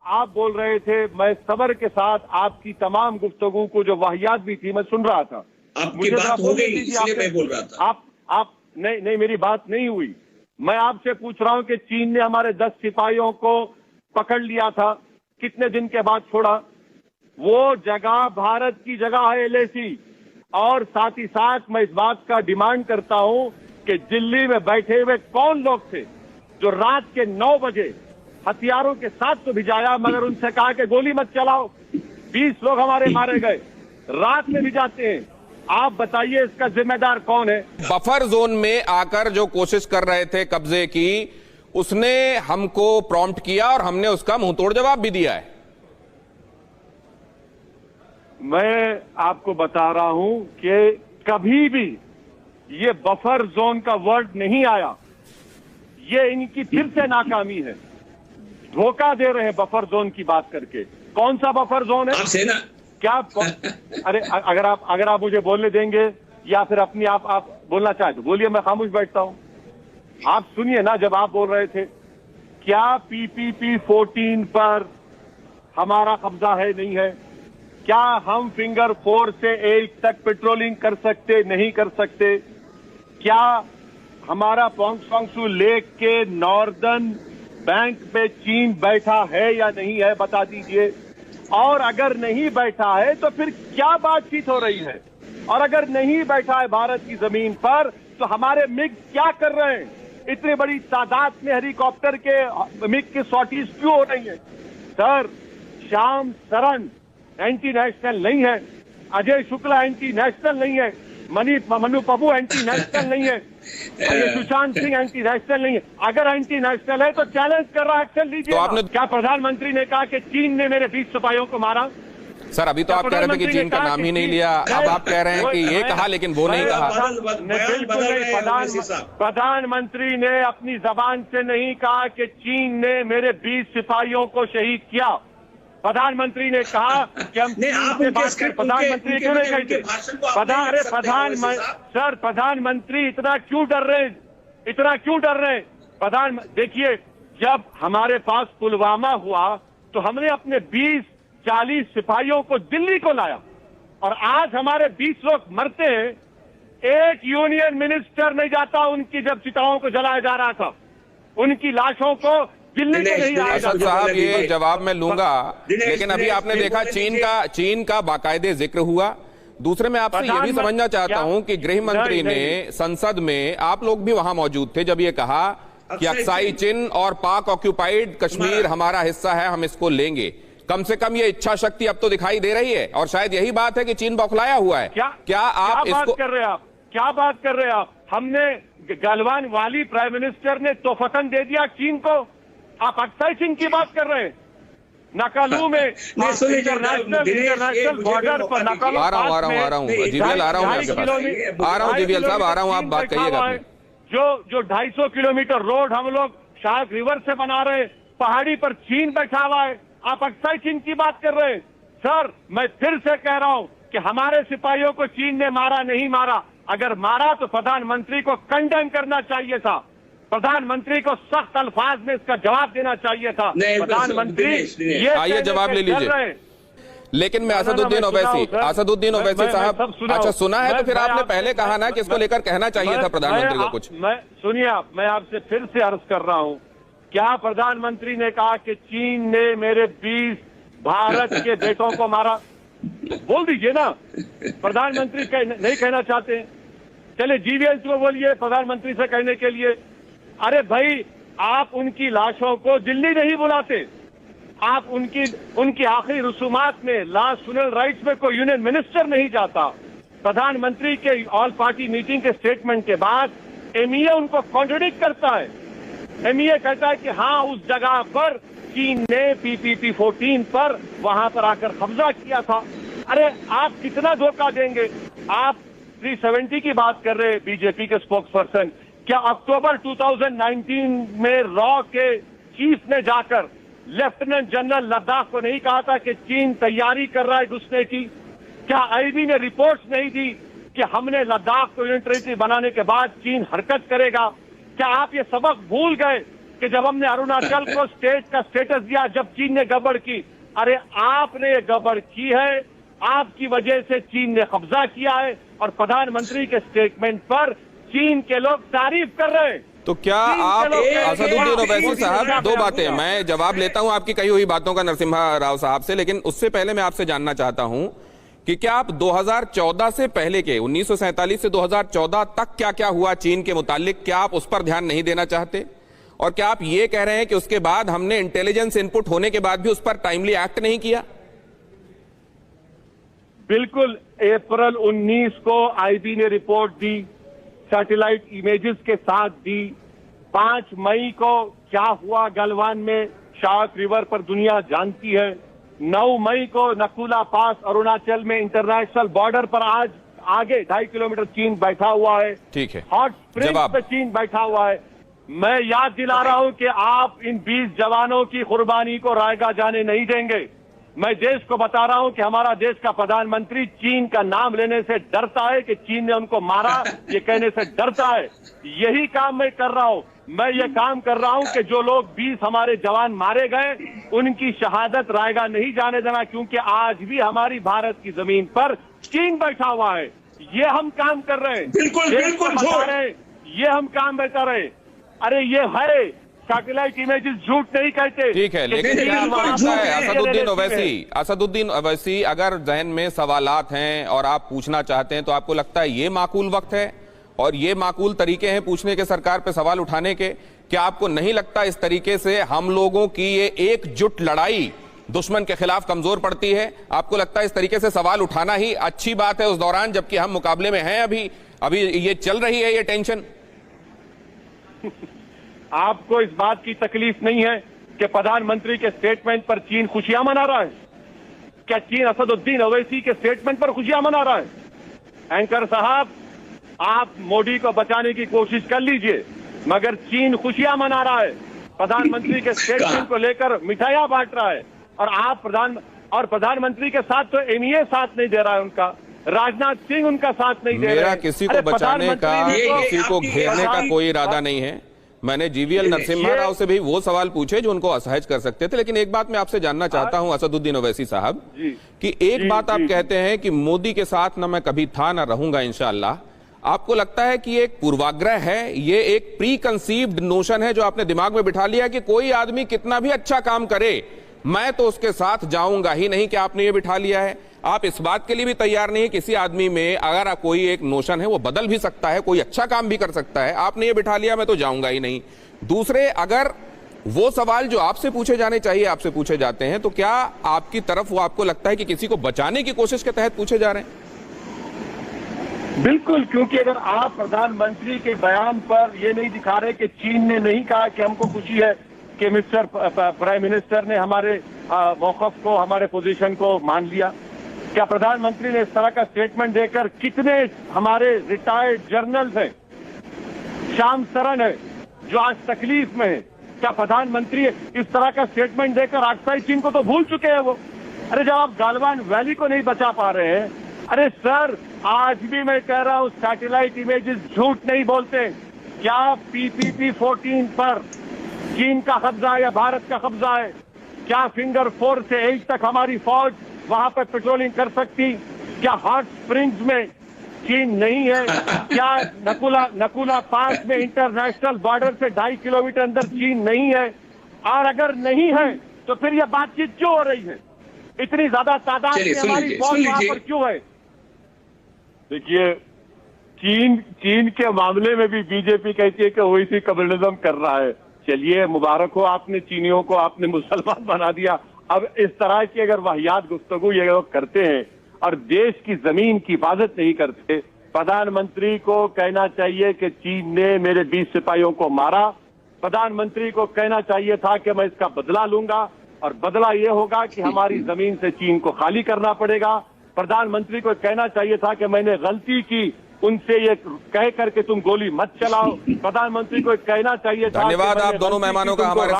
आप बोल रहे थे, मैं सबर के साथ आपकी तमाम गुफ्तगू को, जो वाहियात भी थी, मैं सुन रहा था। आपकी बात हो गई इसलिए मैं बोल रहा था। आप नहीं, मेरी बात नहीं हुई। मैं आपसे पूछ रहा हूं कि चीन ने हमारे 10 सिपाहियों को पकड़ लिया था, कितने दिन के बाद छोड़ा? वो जगह भारत की जगह है, LAC। और साथ ही साथ मैं इस बात का डिमांड करता हूं कि दिल्ली में बैठे हुए कौन लोग थे जो रात के 9 बजे हथियारों के साथ तो भिजाया, मगर उनसे कहा कि गोली मत चलाओ। 20 लोग हमारे मारे गए, रात में भिजाते हैं। आप बताइए इसका जिम्मेदार कौन है? बफर जोन में आकर जो कोशिश कर रहे थे कब्जे की, उसने हमको प्रॉम्प्ट किया और हमने उसका मुंहतोड़ जवाब भी दिया है। मैं आपको बता रहा हूं कि कभी भी ये बफर जोन का वर्ड नहीं आया। ये इनकी फिर से नाकामी है। धोखा दे रहे हैं बफर जोन की बात करके। कौन सा बफर जोन है? आप सेना क्या अरे अगर आप मुझे बोलने देंगे या फिर अपनी आप बोलना चाहे तो बोलिए, मैं खामोश बैठता हूं। आप सुनिए ना, जब आप बोल रहे थे क्या PPP 14 पर हमारा कब्जा है, नहीं है? क्या हम फिंगर 4 से 8 तक पेट्रोलिंग कर सकते, नहीं कर सकते? क्या हमारा पोंगसू लेक के नॉर्दर्न बैंक पे चीन बैठा है या नहीं है, बता दीजिए। और अगर नहीं बैठा है तो फिर क्या बातचीत हो रही है? और अगर नहीं बैठा है भारत की जमीन पर, तो हमारे मिग क्या कर रहे हैं? इतनी बड़ी तादाद में हेलीकॉप्टर के मिग की सॉटीज क्यों हो रही है? Sir, Shyam Saran anti national नहीं है, अजय शुक्ला एंटी नेशनल नहीं है, मनु पप्पू एंटी नेशनल नहीं है, सुशांत सिंह एंटी नेशनल नहीं है। अगर एंटी नेशनल है तो चैलेंज कर रहा है, एक्शन लीजिए। तो आपने क्या प्रधानमंत्री ने कहा कि चीन ने मेरे 20 सिपाहियों को मारा? सर, अभी तो आप कह रहे थे कि चीन का नाम ही नहीं लिया, अब आप कह रहे हैं कि ये कहा लेकिन वो नहीं कहा। बिल्कुल नहीं। प्रधानमंत्री ने अपनी जबान से नहीं कहा कि चीन ने मेरे 20 सिपाहियों को शहीद किया। प्रधानमंत्री ने कहा कि हम से बात कर। प्रधानमंत्री क्यों नहीं कहते? सर, प्रधानमंत्री इतना क्यों डर रहे हैं? इतना क्यों डर रहे हैं? देखिए, जब हमारे पास पुलवामा हुआ तो हमने अपने 20-40 सिपाहियों को दिल्ली को लाया, और आज हमारे 20 लोग मरते हैं। एक यूनियन मिनिस्टर नहीं जाता उनकी, जब चिताओं को जलाया जा रहा था, उनकी लाशों को दिल्ली को नहीं आया जाता। साहब, ये जवाब मैं लूंगा, लेकिन अभी आपने देखा चीन का बाकायदे जिक्र हुआ। दूसरे मैं आपसे ये भी समझना चाहता हूं कि गृह मंत्री ने संसद में, आप लोग भी वहां मौजूद थे जब ये कहा कि अक्साई चिन और पाक ऑक्यूपाइड कश्मीर हमारा हिस्सा है, हम इसको लेंगे। कम से कम ये इच्छा शक्ति अब तो दिखाई दे रही है, और शायद यही बात है कि चीन बौखलाया हुआ है। क्या आप इसको बात कर रहे हैं? आप क्या बात कर रहे हैं? आप हमने गलवान वाली प्राइम मिनिस्टर ने तोहफतन दे दिया चीन को। आप अक्साई चिन की बात कर रहे हैं? नकालू में इंटरनेशनल बॉर्डर पर नकालू, आ रहा हूँ जीवीएल, आ रहा हूँ आपके पास, आ रहा हूँ जीवीएल साहब, आ रहा हूँ, आप बात करिएगा। जो 250 किलोमीटर रोड हम लोग शायद रिवर से बना रहे हैं, पहाड़ी पर चीन बैठा हुआ है। आप अक्साई चीन की बात कर रहे हैं? सर, मैं फिर से कह रहा हूं कि हमारे सिपाहियों को चीन ने मारा, नहीं मारा। अगर मारा तो प्रधानमंत्री को कंडेम करना चाहिए था, प्रधानमंत्री को सख्त अल्फाज में इसका जवाब देना चाहिए था। प्रधानमंत्री ये जवाब ले लीजिए। लेकिन मैं असदुद्दीन ओवैसी साहब, अच्छा सुना है तो फिर आपने पहले कहा ना कि इसको लेकर कहना चाहिए था प्रधानमंत्री को कुछ। सुनिए, मैं आपसे फिर से अर्ज कर रहा हूं, क्या प्रधानमंत्री ने कहा कि चीन ने मेरे 20 भारत के बेटों को मारा? बोल दीजिए ना। प्रधानमंत्री नहीं कहना चाहते? चले जीवीएल को बोलिए प्रधानमंत्री से कहने के लिए। अरे भाई, आप उनकी लाशों को दिल्ली नहीं बुलाते, आप उनकी आखिरी रसूमात में, लास्ट फ्यूनरल राइट्स में कोई यूनियन मिनिस्टर नहीं जाता। प्रधानमंत्री के ऑल पार्टी मीटिंग के स्टेटमेंट के बाद MEA उनको कॉन्ट्रडिक्ट करता है। MEA कहता है कि हाँ, उस जगह पर चीन ने PPP 14 पर वहां पर आकर कब्जा किया था। अरे आप कितना धोखा देंगे? आप 370 की बात कर रहे हैं, बीजेपी के स्पोक्स पर्सन। क्या अक्टूबर 2019 में रॉ के चीफ ने जाकर लेफ्टिनेंट जनरल लद्दाख को नहीं कहा था कि चीन तैयारी कर रहा है घुसने की? क्या IB ने रिपोर्ट्स नहीं दी कि हमने लद्दाख को यूनियन टेरिटरी बनाने के बाद चीन हरकत करेगा? क्या आप ये सबक भूल गए कि जब हमने अरुणाचल को स्टेट का स्टेटस दिया, जब चीन ने गड़बड़ की, अरे आपने ये गड़बड़ की है, आपकी वजह से चीन ने कब्जा किया है, और प्रधानमंत्री के स्टेटमेंट पर चीन के लोग तारीफ कर रहे हैं। तो क्या आप असदुद्दीन ओवैसी साहब, दो बातें, मैं जवाब लेता हूं आपकी कही हुई बातों का नरसिम्हा राव साहब से, लेकिन उससे पहले मैं आपसे जानना चाहता हूं कि क्या आप 2014 से पहले के 1947 से 2014 तक क्या क्या हुआ चीन के मुतालिक, क्या आप उस पर ध्यान नहीं देना चाहते? और क्या आप ये कह रहे हैं कि उसके बाद हमने इंटेलिजेंस इनपुट होने के बाद भी उस पर टाइमली एक्ट नहीं किया? बिल्कुल, अप्रैल 19 को आईबी ने रिपोर्ट दी, सैटेलाइट इमेजेस के साथ दी। 5 मई को क्या हुआ गलवान में, शार्क रिवर पर दुनिया जानती है। 9 मई को नकुला पास अरुणाचल में इंटरनेशनल बॉर्डर पर आज आगे 2.5 किलोमीटर चीन बैठा हुआ है। ठीक है, हॉट स्प्रिंग्स पे चीन बैठा हुआ है। मैं याद दिला रहा हूं कि आप इन 20 जवानों की कुर्बानी को रायगा जाने नहीं देंगे। मैं देश को बता रहा हूं कि हमारा देश का प्रधानमंत्री चीन का नाम लेने से डरता है कि चीन ने उनको मारा, ये कहने से डरता है। यही काम मैं कर रहा हूं। मैं ये काम कर रहा हूं कि जो लोग 20 हमारे जवान मारे गए, उनकी शहादत रायगा नहीं जाने देना, क्योंकि आज भी हमारी भारत की जमीन पर चीन बैठा हुआ है। ये हम काम कर रहे हैं, बिल्कुल ये हम काम बता रहे। अरे ये है सैटेलाइट इमेजेस, झूठ नहीं कहते। ठीक है, लेकिन क्या लगता है असदुद्दीन ओवैसी, अगर जहन में सवालात हैं और आप पूछना चाहते हैं, तो आपको लगता है ये माकूल वक्त है और ये माकूल तरीके हैं पूछने के, सरकार पे सवाल उठाने के? क्या आपको नहीं लगता इस तरीके से हम लोगों की ये एकजुट लड़ाई दुश्मन के खिलाफ कमजोर पड़ती है? आपको लगता है इस तरीके से सवाल उठाना ही अच्छी बात है उस दौरान जबकि हम मुकाबले में हैं? अभी ये चल रही है ये टेंशन। आपको इस बात की तकलीफ नहीं है कि प्रधानमंत्री के स्टेटमेंट पर चीन खुशियां मना रहा है? क्या चीन असदुद्दीन ओवैसी के स्टेटमेंट पर खुशियां मना रहा है? एंकर साहब, आप मोदी को बचाने की कोशिश कर लीजिए, मगर चीन खुशियां मना रहा है। प्रधानमंत्री के स्टेटमेंट को लेकर मिठाइयां बांट रहा है, और आप प्रधानमंत्री के साथ तो एमईए साथ नहीं दे रहा है, उनका राजनाथ सिंह उनका साथ नहीं दे रहा है। मेरा किसी को बचाने का, किसी को घेरने का कोई इरादा नहीं है। मैंने जीवीएल नरसिम्हा राव से भी वो सवाल पूछे जो उनको असहज कर सकते थे। लेकिन एक बात मैं आपसे जानना चाहता हूं असदुद्दीन ओवैसी साहब, कि एक बात आप कहते हैं कि मोदी के साथ ना मैं कभी था ना रहूंगा इंशाअल्लाह। आपको लगता है कि एक पूर्वाग्रह है, ये एक प्री कंसीव्ड नोशन है जो आपने दिमाग में बिठा लिया कि कोई आदमी कितना भी अच्छा काम करे मैं तो उसके साथ जाऊंगा ही नहीं? क्या आपने ये बिठा लिया है? आप इस बात के लिए भी तैयार नहीं? किसी आदमी में अगर कोई एक नोशन है वो बदल भी सकता है, कोई अच्छा काम भी कर सकता है, आपने ये बिठा लिया मैं तो जाऊंगा ही नहीं। दूसरे, अगर वो सवाल जो आपसे पूछे जाने चाहिए आपसे पूछे जाते हैं, तो क्या आपकी तरफ वो आपको लगता है कि किसी को बचाने की कोशिश के तहत पूछे जा रहे हैं? बिल्कुल, क्योंकि अगर आप प्रधानमंत्री के बयान पर ये नहीं दिखा रहे कि चीन ने नहीं कहा कि हमको खुशी है कि मिस्टर प्राइम मिनिस्टर ने हमारे मौक़िफ़ को, हमारे पोजीशन को मान लिया। क्या प्रधानमंत्री ने इस तरह का स्टेटमेंट देकर, कितने हमारे रिटायर्ड जर्नल्स हैं, श्याम सरन है जो आज तकलीफ में है, क्या प्रधानमंत्री इस तरह का स्टेटमेंट देकर ऑक्साइड चीन को तो भूल चुके हैं वो? अरे जब आप गालवान वैली को नहीं बचा पा रहे हैं, अरे सर आज भी मैं कह रहा हूं सैटेलाइट इमेजेस झूठ नहीं बोलते। क्या PPP 14 पर चीन का कब्जा है या भारत का कब्जा है? क्या फिंगर 4 से 8 तक हमारी फौज वहां पर पेट्रोलिंग कर सकती? क्या हॉट स्प्रिंग्स में चीन नहीं है? क्या नकुला पास में इंटरनेशनल बॉर्डर से 2.5 किलोमीटर अंदर चीन नहीं है? और अगर नहीं है तो फिर यह बातचीत क्यों हो रही है? इतनी ज्यादा तादाद में हमारी फौज वहां पर क्यों है? देखिए, चीन के मामले में भी बीजेपी कहती है कि ओवैसी कम्युनिज्म कर रहा है। चलिए, मुबारक हो, आपने चीनियों को आपने मुसलमान बना दिया। अब इस तरह की अगर वाहियात गुफ्तगू ये लोग करते हैं और देश की जमीन की हिफाजत नहीं करते, प्रधानमंत्री को कहना चाहिए कि चीन ने मेरे 20 सिपाहियों को मारा। प्रधानमंत्री को कहना चाहिए था कि मैं इसका बदला लूंगा, और बदला ये होगा कि हमारी जमीन से चीन को खाली करना पड़ेगा। प्रधानमंत्री को कहना चाहिए था कि मैंने गलती की, उनसे ये कह करके तुम गोली मत चलाओ। प्रधानमंत्री को कहना चाहिए था। धन्यवाद आप दोनों मेहमानों का हमारे